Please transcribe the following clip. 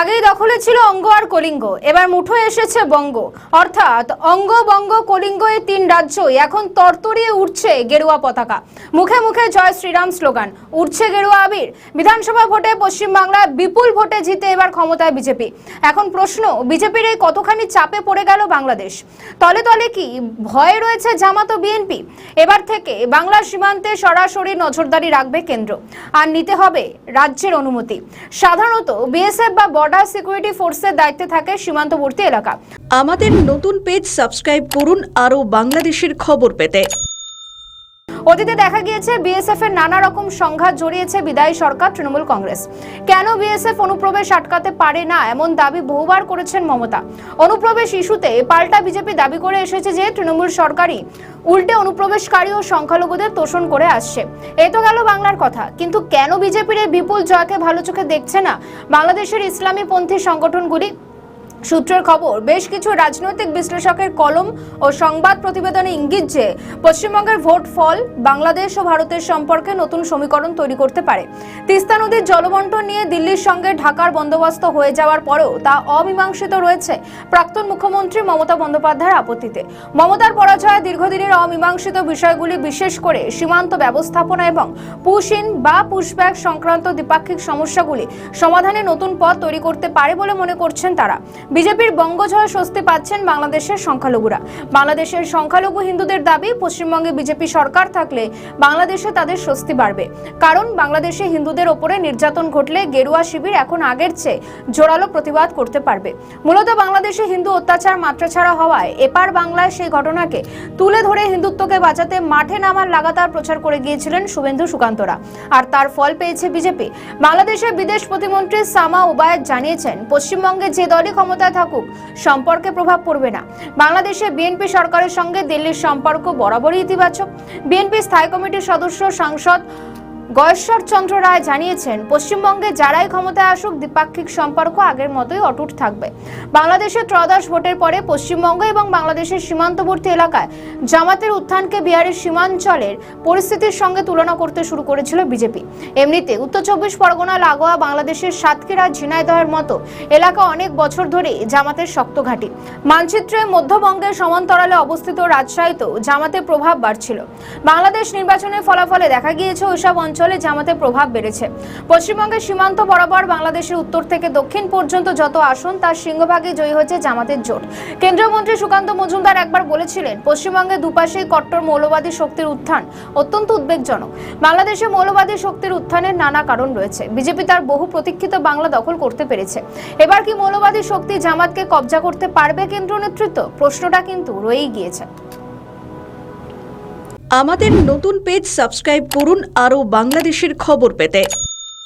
আগেই দখলে ছিল অঙ্গ আর কলিঙ্গ, এবার মুঠোয় এসেছে বঙ্গ। অর্থাৎ অঙ্গ, বঙ্গ, কলিঙ্গ এই তিন রাজ্যই এখন তরতরিয়ে উঠছে গেরুয়া পতাকা। মুখে মুখে জয় শ্রীরাম স্লোগান, উঠছে গেরুয়া আবির। বিধানসভা ভোটে পশ্চিমবাংলায় বিপুল ভোটে জিতে এবার ক্ষমতায় বিজেপি। এখন প্রশ্ন, বিজেপির এই কতখানি চাপে পড়ে গেল বাংলাদেশ? তলে তলে কি ভয়ে রয়েছে জামাত ও বিএনপি? এবার থেকে বাংলার সীমান্তে সরাসরি নজরদারি রাখবে কেন্দ্র, আর নিতে হবে রাজ্যের অনুমতি। সাধারণত বিএসএফ বা বর্ডার সিকিউরিটি ফোর্সের দায়িত্বে থাকে সীমান্তবর্তী এলাকা। আমাদের নতুন পেজ সাবস্ক্রাইব করুন আরও বাংলাদেশের খবর পেতে। অতীতে দেখা গিয়েছে বিএসএফ এর নানা রকম সংঘাত জড়িয়েছে বিদায়ী সরকার তৃণমূল কংগ্রেস। কেন বিএসএফ অনুপ্রবেশ আটকাতে পারে না এমন দাবি বহুবার করেছেন মমতা। অনুপ্রবেশ ইস্যুতে পাল্টা বিজেপি দাবি করে এসেছে যে তৃণমূল সরকারই উল্টে অনুপ্রবেশকারী ও সংখ্যালঘুদের তোষণ করে আসছে। এই তো গেল বাংলার কথা, কিন্তু কেন বিজেপির এই বিপুল জয়কে ভালো চোখে দেখছে না বাংলাদেশের ইসলামী পন্থী সংগঠনগুলি? সূত্রের খবর, বেশ কিছু রাজনৈতিক বিশ্লেষকের কলম ও সংবাদ প্রতিবেদনে ইঙ্গিত যে পশ্চিমবঙ্গের ভোট ফল বাংলাদেশ ও ভারতের সম্পর্কে নতুন সমীকরণ তৈরি করতে পারে। তিস্তা নদীর জলবন্টন নিয়ে দিল্লির সঙ্গে ঢাকার বন্দোবস্ত হয়ে যাওয়ার পরেও তা অমীমাংসিত রয়েছে প্রাক্তন মুখ্যমন্ত্রী মমতা বন্দ্যোপাধ্যায়ের আপত্তিতে। মমতার পরাজয়ে দীর্ঘদিনের অমীমাংসিত বিষয়গুলি, বিশেষ করে সীমান্ত ব্যবস্থাপনা এবং পুশ ইন বা পুশব্যাক সংক্রান্ত দ্বিপাক্ষিক সমস্যাগুলি সমাধানে নতুন পথ তৈরি করতে পারে বলে মনে করছেন তারা। বিজেপির বঙ্গজয়ে স্বস্তি পাচ্ছেন বাংলাদেশের সংখ্যালঘুরা। বাংলাদেশের সংখ্যালঘু হিন্দুদের দাবি, পশ্চিমবঙ্গে বিজেপি সরকার থাকলে বাংলাদেশে তাদের স্বস্তি বাড়বে। কারণ বাংলাদেশে হিন্দুদের ওপরে নির্যাতন ঘটলে গেরুয়া শিবির এখন আগের চেয়ে জোরালো প্রতিবাদ করতে পারবে। মূলত বাংলাদেশে হিন্দু অত্যাচার মাত্রাছাড়া হওয়ায় এপার বাংলায় সেই ঘটনাকে তুলে ধরে হিন্দুত্বকে বাঁচাতে মাঠে নামার লাগাতার প্রচার করে গিয়েছিলেন শুভেন্দু সুকান্তরা, আর তার ফল পেয়েছে বিজেপি। বাংলাদেশের বিদেশ প্রতিমন্ত্রী সামা ওবায়েদ জানিয়েছেন, পশ্চিমবঙ্গে যে দলই ক্ষমতায় থাকুক সম্পর্কে প্রভাব পড়বে না। বাংলাদেশে বিএনপি সরকারের সঙ্গে দিল্লির সম্পর্ক বরাবরই ইতিবাচক। বিএনপি স্থায়ী কমিটির সদস্য সাংসদ গয়েশ্বর চন্দ্র রায় জানিয়েছেন, পশ্চিমবঙ্গে যারাই ক্ষমতায় আসুক দ্বিপাক্ষিক সম্পর্ক আগের মতোই অটুট থাকবে। বাংলাদেশের ত্রয়োদশ ভোটের পরে পশ্চিমবঙ্গ এবং বাংলাদেশের সীমান্তবর্তী এলাকায় জামাতের উত্থানকে বিহারের সীমাঞ্চলের পরিস্থিতির সঙ্গে তুলনা করতে শুরু করেছিল বিজেপি। এমনিতে উত্তর 24 পরগনা লাগোয়া বাংলাদেশের সাতক্ষীরা, ঝিনাইদহের মতো এলাকা অনেক বছর ধরে জামাতের শক্ত ঘাঁটি। মানচিত্রে মধ্যবঙ্গের সমান্তরালে অবস্থিত রাজশাহীতেও জামাতের প্রভাব বাড়ছিল। বাংলাদেশ নির্বাচনের ফলাফলে দেখা গিয়েছে ওইসব অঞ্চলে জামাতের প্রভাব বেড়েছে। পশ্চিমবঙ্গের সীমান্ত বরাবর বাংলাদেশের উত্তর থেকে দক্ষিণ পর্যন্ত যত আসন, তার সিংহভাগই জয়ী হয়েছে জামাতের জোট। কেন্দ্রীয় মন্ত্রী সুকান্ত মজুমদার একবার বলেছিলেন, পশ্চিমবঙ্গে দুপাশেই কট্টর মৌলবাদী শক্তির উত্থান অত্যন্ত উদ্বেগজনক। বাংলাদেশে মৌলবাদী শক্তির উত্থানের নানা কারণ রয়েছে। বিজেপি তার বহু প্রতীক্ষিত বাংলা দখল করতে পেরেছে। এবার কি মৌলবাদী শক্তি জামাতকে কবজা করতে পারবে কেন্দ্রীয় নেতৃত্ব? প্রশ্নটা কিন্তু রয়েই গিয়েছে। আমাদের নতুন পেজ সাবস্ক্রাইব করুন আরও বাংলাদেশের খবর পেতে।